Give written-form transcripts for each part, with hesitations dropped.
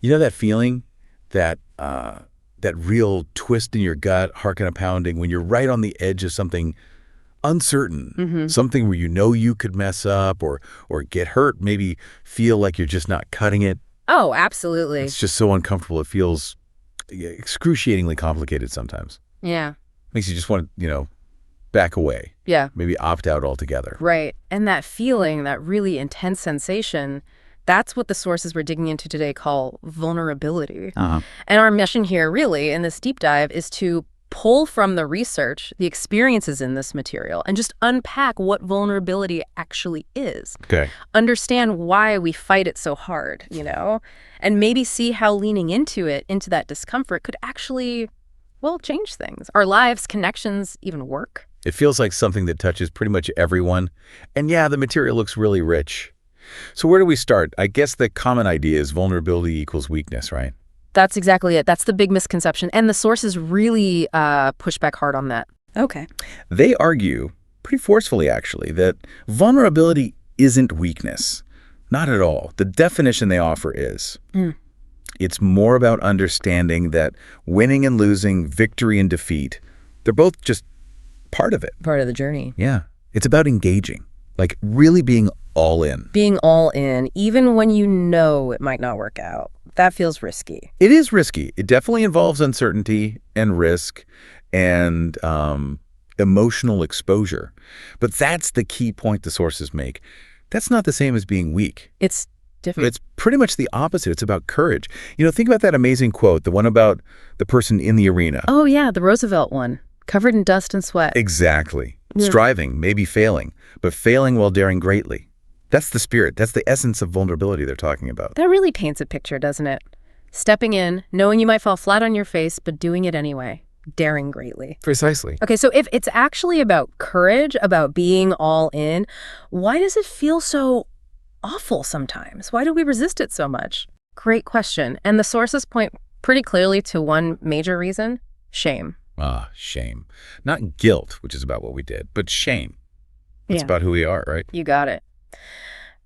You know that feeling, that that real twist in your gut, heart kind of pounding, when you're right on the edge of something uncertain, something where you know you could mess up or get hurt, maybe feel like you're just not cutting it. Oh, absolutely. It's just so uncomfortable. It feels excruciatingly complicated sometimes. Yeah. Makes you just want to, back away. Yeah. Maybe opt out altogether. Right. And that feeling, that really intense sensation, that's what the sources we're digging into today call vulnerability. And our mission here, really, in this deep dive, is to pull from the research, the experiences in this material, and just unpack what vulnerability actually is. Okay. Understand why we fight it so hard, and maybe see how leaning into it, into that discomfort, could actually, change things. Our lives, connections, even work. It feels like something that touches pretty much everyone. And yeah, the material looks really rich. So where do we start? I guess the common idea is vulnerability equals weakness, right? That's exactly it. That's the big misconception. And the sources really push back hard on that. Okay. They argue, pretty forcefully actually, that vulnerability isn't weakness. Not at all. The definition they offer is, it's more about understanding that winning and losing, victory and defeat, they're both just part of it. Part of the journey. Yeah. It's about engaging, like really being all in. Being all in, even when you know it might not work out. That feels risky. It is risky. It definitely involves uncertainty and risk and emotional exposure. But that's the key point the sources make. That's not the same as being weak. It's different. It's pretty much the opposite. It's about courage. Think about that amazing quote, the one about the person in the arena. Oh, yeah, the Roosevelt one. Covered in dust and sweat. Exactly. Yeah. Striving, maybe failing, but failing while daring greatly. That's the spirit. That's the essence of vulnerability they're talking about. That really paints a picture, doesn't it? Stepping in, knowing you might fall flat on your face, but doing it anyway. Daring greatly. Precisely. Okay, so if it's actually about courage, about being all in, why does it feel so awful sometimes? Why do we resist it so much? Great question. And the sources point pretty clearly to one major reason: shame. Shame. Not guilt, which is about what we did, but shame. It's about who we are, right? You got it.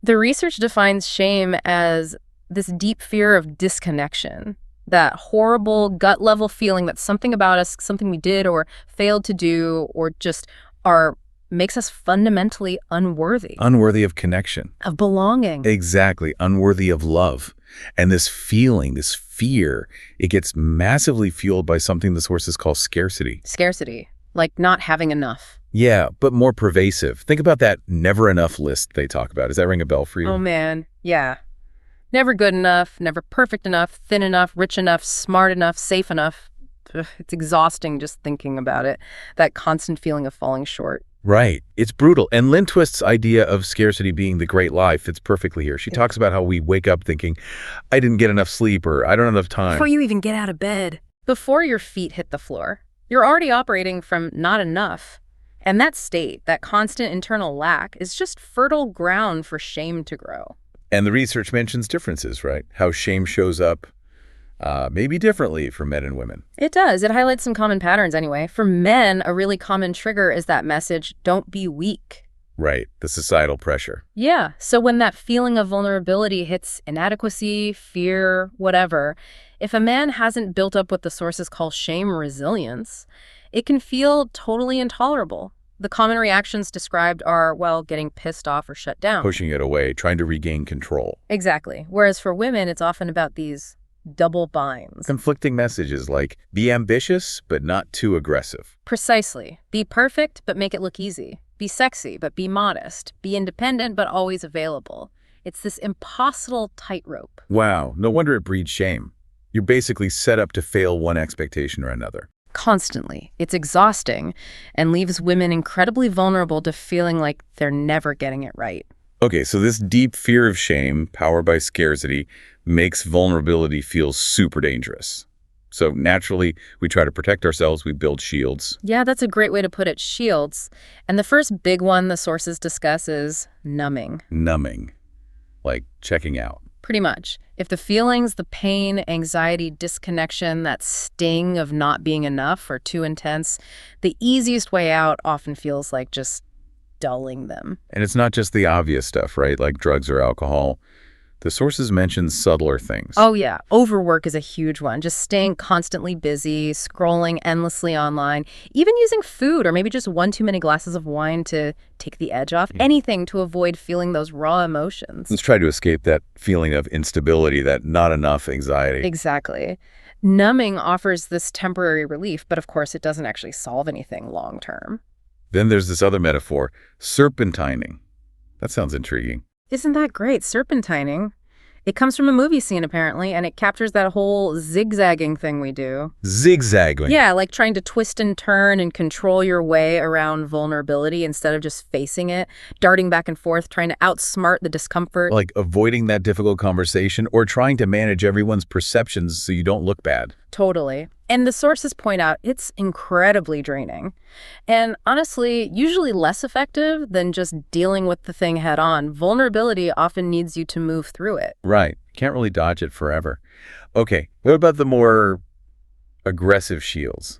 The research defines shame as this deep fear of disconnection, that horrible gut-level feeling that something about us, something we did or failed to do, or just makes us fundamentally unworthy. Unworthy of connection. Of belonging. Exactly. Unworthy of love. And this feeling, this fear, it gets massively fueled by something the sources call scarcity. Scarcity. Like not having enough. Yeah, but more pervasive. Think about that never enough list they talk about. Does that ring a bell for you? Oh, man. Yeah. Never good enough, never perfect enough, thin enough, rich enough, smart enough, safe enough. Ugh, it's exhausting just thinking about it. That constant feeling of falling short. Right. It's brutal. And Lynn Twist's idea of scarcity being the great lie fits perfectly here. She talks about how we wake up thinking, I didn't get enough sleep, or I don't have enough time. Before you even get out of bed. Before your feet hit the floor. You're already operating from not enough. And that state, that constant internal lack, is just fertile ground for shame to grow. And the research mentions differences, right? How shame shows up maybe differently for men and women. It does. It highlights some common patterns anyway. For men, a really common trigger is that message, don't be weak. Right. The societal pressure. Yeah. So when that feeling of vulnerability hits inadequacy, fear, whatever, if a man hasn't built up what the sources call shame resilience, it can feel totally intolerable. The common reactions described are, getting pissed off or shut down. Pushing it away, trying to regain control. Exactly. Whereas for women, it's often about these double binds. Conflicting messages like, be ambitious, but not too aggressive. Precisely. Be perfect, but make it look easy. Be sexy, but be modest. Be independent, but always available. It's this impossible tightrope. Wow. No wonder it breeds shame. You're basically set up to fail one expectation or another. Constantly. It's exhausting and leaves women incredibly vulnerable to feeling like they're never getting it right. Okay, so this deep fear of shame, powered by scarcity, makes vulnerability feel super dangerous. So naturally, we try to protect ourselves, we build shields. Yeah, that's a great way to put it, shields. And the first big one the sources discuss is numbing. Numbing, like checking out. Pretty much. If the feelings, the pain, anxiety, disconnection, that sting of not being enough are too intense, the easiest way out often feels like just dulling them. And it's not just the obvious stuff, right? Like drugs or alcohol. The sources mention subtler things. Oh, yeah. Overwork is a huge one. Just staying constantly busy, scrolling endlessly online, even using food or maybe just one too many glasses of wine to take the edge off. Anything to avoid feeling those raw emotions. Let's try to escape that feeling of instability, that not enough anxiety. Exactly. Numbing offers this temporary relief, but of course it doesn't actually solve anything long term. Then there's this other metaphor, serpentining. That sounds intriguing. Isn't that great? Serpentining. It comes from a movie scene, apparently, and it captures that whole zigzagging thing we do. Zigzagging? Yeah, like trying to twist and turn and control your way around vulnerability instead of just facing it, darting back and forth, trying to outsmart the discomfort. Like avoiding that difficult conversation or trying to manage everyone's perceptions so you don't look bad. Totally. And the sources point out it's incredibly draining. And honestly, usually less effective than just dealing with the thing head on. Vulnerability often needs you to move through it. Right. Can't really dodge it forever. Okay, what about the more aggressive shields?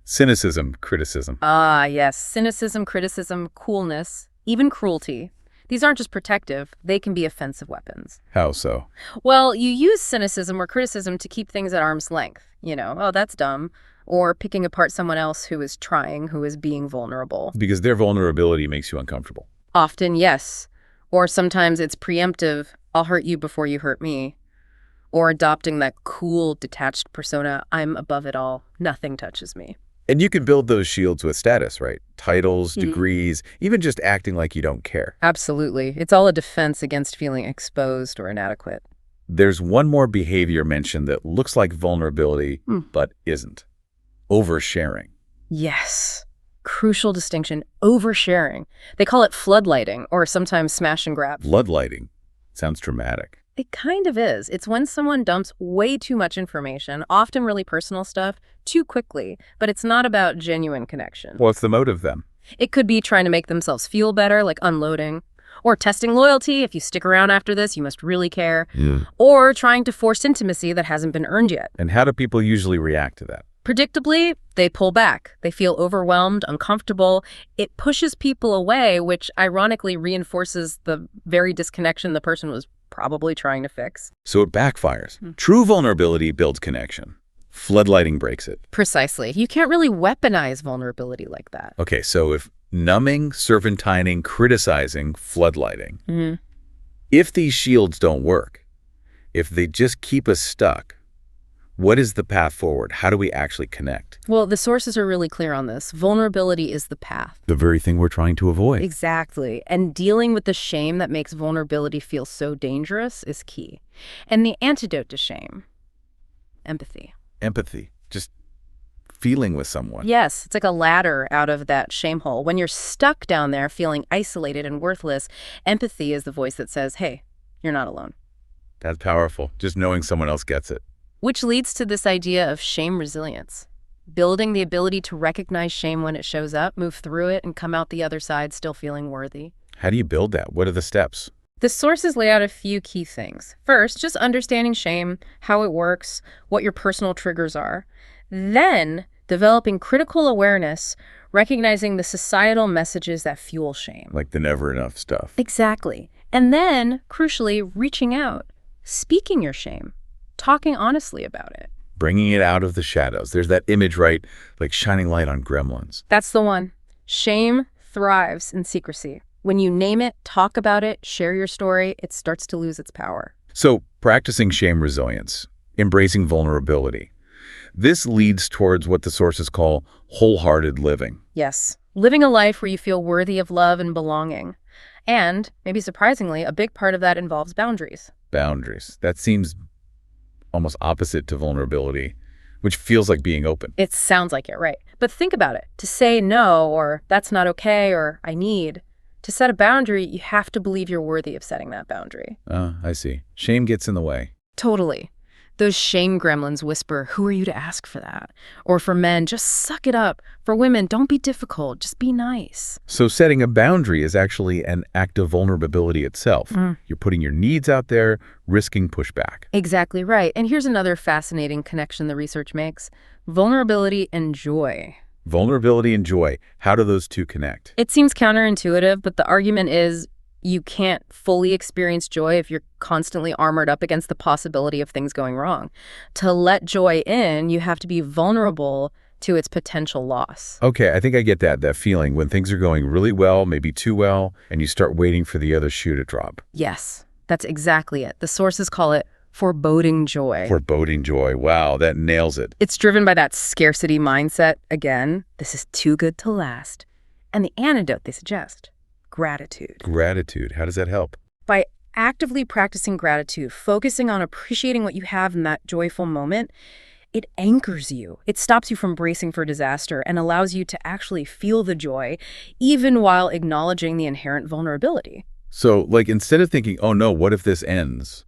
Cynicism, criticism. Ah, yes. Cynicism, criticism, coolness, even cruelty. These aren't just protective, they can be offensive weapons. How so? Well, you use cynicism or criticism to keep things at arm's length. You know, oh, that's dumb. Or picking apart someone else who is trying, who is being vulnerable. Because their vulnerability makes you uncomfortable. Often, yes. Or sometimes it's preemptive, I'll hurt you before you hurt me. Or adopting that cool, detached persona, I'm above it all, nothing touches me. And you can build those shields with status, right? Titles, degrees, even just acting like you don't care. Absolutely. It's all a defense against feeling exposed or inadequate. There's one more behavior mentioned that looks like vulnerability, but isn't. Oversharing. Yes. Crucial distinction, oversharing. They call it floodlighting or sometimes smash and grab. Floodlighting. Sounds dramatic. It kind of is. It's when someone dumps way too much information, often really personal stuff, too quickly, but it's not about genuine connection. What's the motive then? It could be trying to make themselves feel better, like unloading, or testing loyalty. If you stick around after this, you must really care. Or trying to force intimacy that hasn't been earned yet. And how do people usually react to that? Predictably, they pull back. They feel overwhelmed, uncomfortable. It pushes people away, which ironically reinforces the very disconnection the person was probably trying to fix. So it backfires. True vulnerability builds connection. Floodlighting breaks it. Precisely. You can't really weaponize vulnerability like that. Okay, so if numbing, serpentining, criticizing, floodlighting, if these shields don't work, if they just keep us stuck, what is the path forward? How do we actually connect? Well, the sources are really clear on this. Vulnerability is the path. The very thing we're trying to avoid. Exactly. And dealing with the shame that makes vulnerability feel so dangerous is key. And the antidote to shame, empathy. Empathy. Just feeling with someone. Yes, it's like a ladder out of that shame hole. When you're stuck down there feeling isolated and worthless, empathy is the voice that says, hey, you're not alone. That's powerful. Just knowing someone else gets it. Which leads to this idea of shame resilience. Building the ability to recognize shame when it shows up, move through it, and come out the other side still feeling worthy. How do you build that? What are the steps? The sources lay out a few key things. First, just understanding shame, how it works, what your personal triggers are. Then, developing critical awareness, recognizing the societal messages that fuel shame. Like the never enough stuff. Exactly. And then, crucially, reaching out, speaking your shame, talking honestly about it. Bringing it out of the shadows. There's that image, right? Like shining light on gremlins. That's the one. Shame thrives in secrecy. When you name it, talk about it, share your story, it starts to lose its power. So, practicing shame resilience, embracing vulnerability. This leads towards what the sources call wholehearted living. Yes. Living a life where you feel worthy of love and belonging. And, maybe surprisingly, a big part of that involves boundaries. Boundaries. That seems almost opposite to vulnerability, which feels like being open. It sounds like it, right? But think about it. To say no, or that's not okay, or I need, to set a boundary, you have to believe you're worthy of setting that boundary. I see. Shame gets in the way. Totally. Those shame gremlins whisper, who are you to ask for that? Or for men, just suck it up. For women, don't be difficult, just be nice. So setting a boundary is actually an act of vulnerability itself. You're putting your needs out there, risking pushback. Exactly right. And here's another fascinating connection the research makes. Vulnerability and joy. Vulnerability and joy. How do those two connect? It seems counterintuitive, but the argument is You can't fully experience joy if you're constantly armored up against the possibility of things going wrong. To let joy in, you have to be vulnerable to its potential loss. Okay, I think I get that feeling when things are going really well, maybe too well, and you start waiting for the other shoe to drop. Yes, that's exactly it. The sources call it foreboding joy. Foreboding joy. Wow, that nails it. It's driven by that scarcity mindset. Again, this is too good to last. And the antidote they suggest, gratitude. Gratitude. How does that help? By actively practicing gratitude, focusing on appreciating what you have in that joyful moment, it anchors you. It stops you from bracing for disaster and allows you to actually feel the joy, even while acknowledging the inherent vulnerability. So, like, instead of thinking, oh no, what if this ends?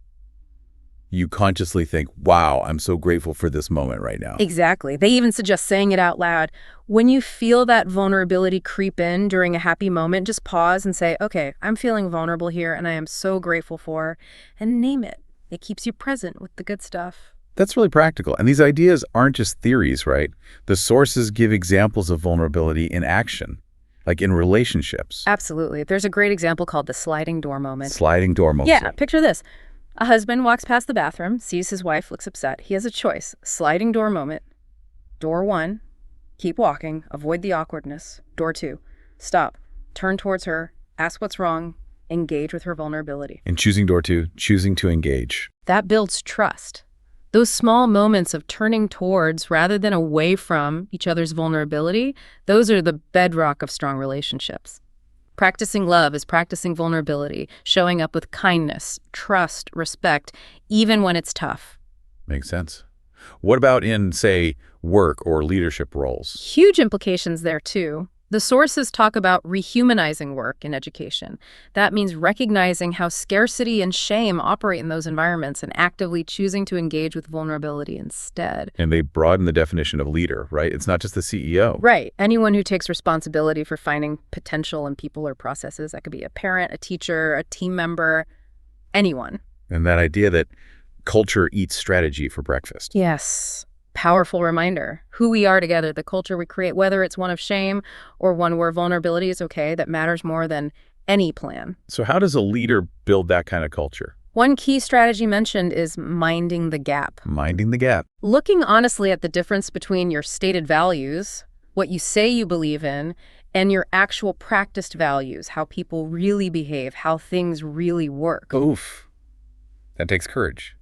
You consciously think, wow, I'm so grateful for this moment right now. Exactly. They even suggest saying it out loud. When you feel that vulnerability creep in during a happy moment, just pause and say, okay, I'm feeling vulnerable here and I am so grateful for, and name it. It keeps you present with the good stuff. That's really practical. And these ideas aren't just theories, right? The sources give examples of vulnerability in action, like in relationships. Absolutely. There's a great example called the sliding door moment. Sliding door moment. Yeah, picture this. A husband walks past the bathroom, sees his wife, looks upset. He has a choice. Sliding door moment. Door 1, keep walking, avoid the awkwardness. Door 2, stop, turn towards her, ask what's wrong, engage with her vulnerability. In choosing door 2, choosing to engage. That builds trust. Those small moments of turning towards rather than away from each other's vulnerability, those are the bedrock of strong relationships. Practicing love is practicing vulnerability, showing up with kindness, trust, respect, even when it's tough. Makes sense. What about in, say, work or leadership roles? Huge implications there, too. The sources talk about rehumanizing work in education. That means recognizing how scarcity and shame operate in those environments and actively choosing to engage with vulnerability instead. And they broaden the definition of leader, right? It's not just the CEO. Right. Anyone who takes responsibility for finding potential in people or processes. That could be a parent, a teacher, a team member, anyone. And that idea that culture eats strategy for breakfast. Yes. Powerful reminder. Who we are together, the culture we create, whether it's one of shame or one where vulnerability is okay, that matters more than any plan. So how does a leader build that kind of culture? One key strategy mentioned is minding the gap. Minding the gap. Looking honestly at the difference between your stated values, what you say you believe in, and your actual practiced values, how people really behave, how things really work. Oof. That takes courage.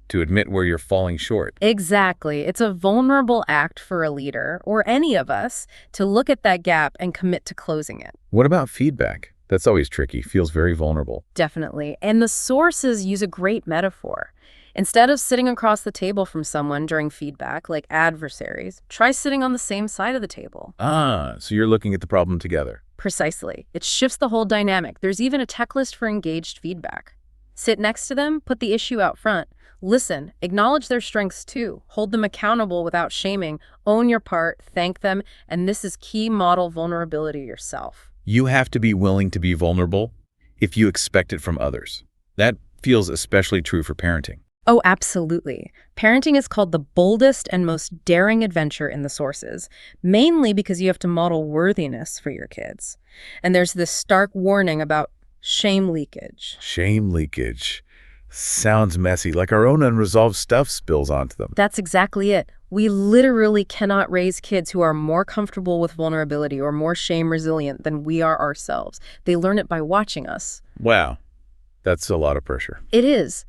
To admit where you're falling short. Exactly. It's a vulnerable act for a leader, or any of us, to look at that gap and commit to closing it. What about feedback? That's always tricky. Feels very vulnerable. Definitely. And the sources use a great metaphor. Instead of sitting across the table from someone during feedback, like adversaries, try sitting on the same side of the table. Ah, so you're looking at the problem together. Precisely. It shifts the whole dynamic. There's even a checklist for engaged feedback. Sit next to them, put the issue out front. Listen, acknowledge their strengths too. Hold them accountable without shaming. Own your part, thank them, and this is key: model vulnerability yourself. You have to be willing to be vulnerable if you expect it from others. That feels especially true for parenting. Oh, absolutely. Parenting is called the boldest and most daring adventure in the sources, mainly because you have to model worthiness for your kids. And there's this stark warning about shame leakage. Shame leakage. Sounds messy, like our own unresolved stuff spills onto them. That's exactly it. We literally cannot raise kids who are more comfortable with vulnerability or more shame resilient than we are ourselves. They learn it by watching us. Wow. That's a lot of pressure. It is.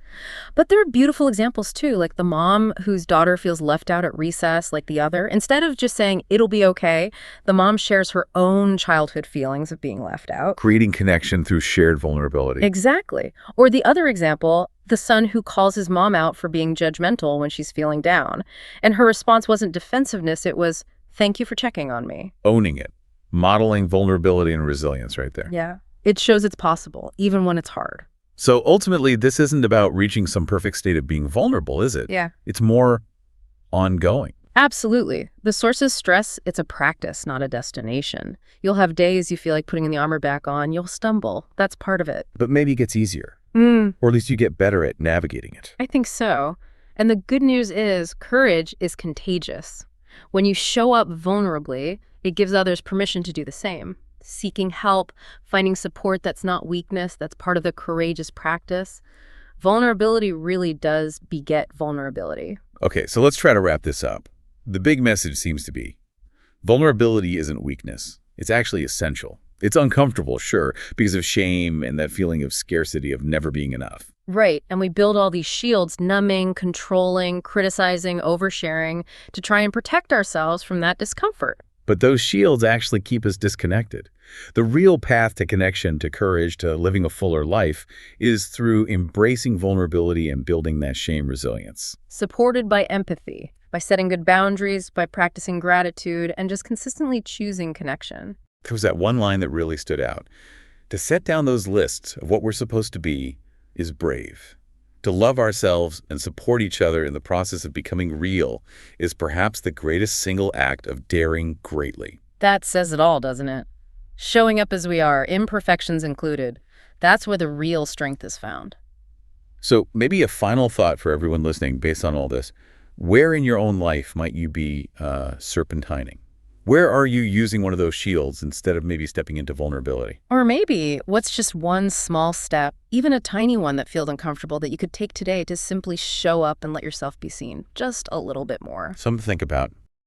But there are beautiful examples too, like the mom whose daughter feels left out at recess like the other. Instead of just saying, it'll be okay, the mom shares her own childhood feelings of being left out. Creating connection through shared vulnerability. Exactly. Or the other example, the son who calls his mom out for being judgmental when she's feeling down. And her response wasn't defensiveness, it was, thank you for checking on me. Owning it. Modeling vulnerability and resilience right there. Yeah. It shows it's possible, even when it's hard. So ultimately, this isn't about reaching some perfect state of being vulnerable, is it? Yeah. It's more ongoing. Absolutely. The sources stress it's a practice, not a destination. You'll have days you feel like putting the armor back on. You'll stumble. That's part of it. But maybe it gets easier. Or at least you get better at navigating it. I think so. And the good news is courage is contagious. When you show up vulnerably, it gives others permission to do the same. seeking help, finding support that's not weakness, that's part of the courageous practice. Vulnerability really does beget vulnerability. Okay, so let's try to wrap this up. The big message seems to be, vulnerability isn't weakness. It's actually essential. It's uncomfortable, sure, because of shame and that feeling of scarcity of never being enough. Right, and we build all these shields, numbing, controlling, criticizing, oversharing, to try and protect ourselves from that discomfort. But those shields actually keep us disconnected. The real path to connection, to courage, to living a fuller life is through embracing vulnerability and building that shame resilience. Supported by empathy, by setting good boundaries, by practicing gratitude, and just consistently choosing connection. There was that one line that really stood out. To set down those lists of what we're supposed to be is brave. To love ourselves and support each other in the process of becoming real is perhaps the greatest single act of daring greatly. That says it all, doesn't it? Showing up as we are, imperfections included. That's where the real strength is found. So maybe a final thought for everyone listening based on all this. Where in your own life might you be serpentining? Where are you using one of those shields instead of maybe stepping into vulnerability? Or maybe what's just one small step, even a tiny one that feels uncomfortable, that you could take today to simply show up and let yourself be seen just a little bit more. Something to think about.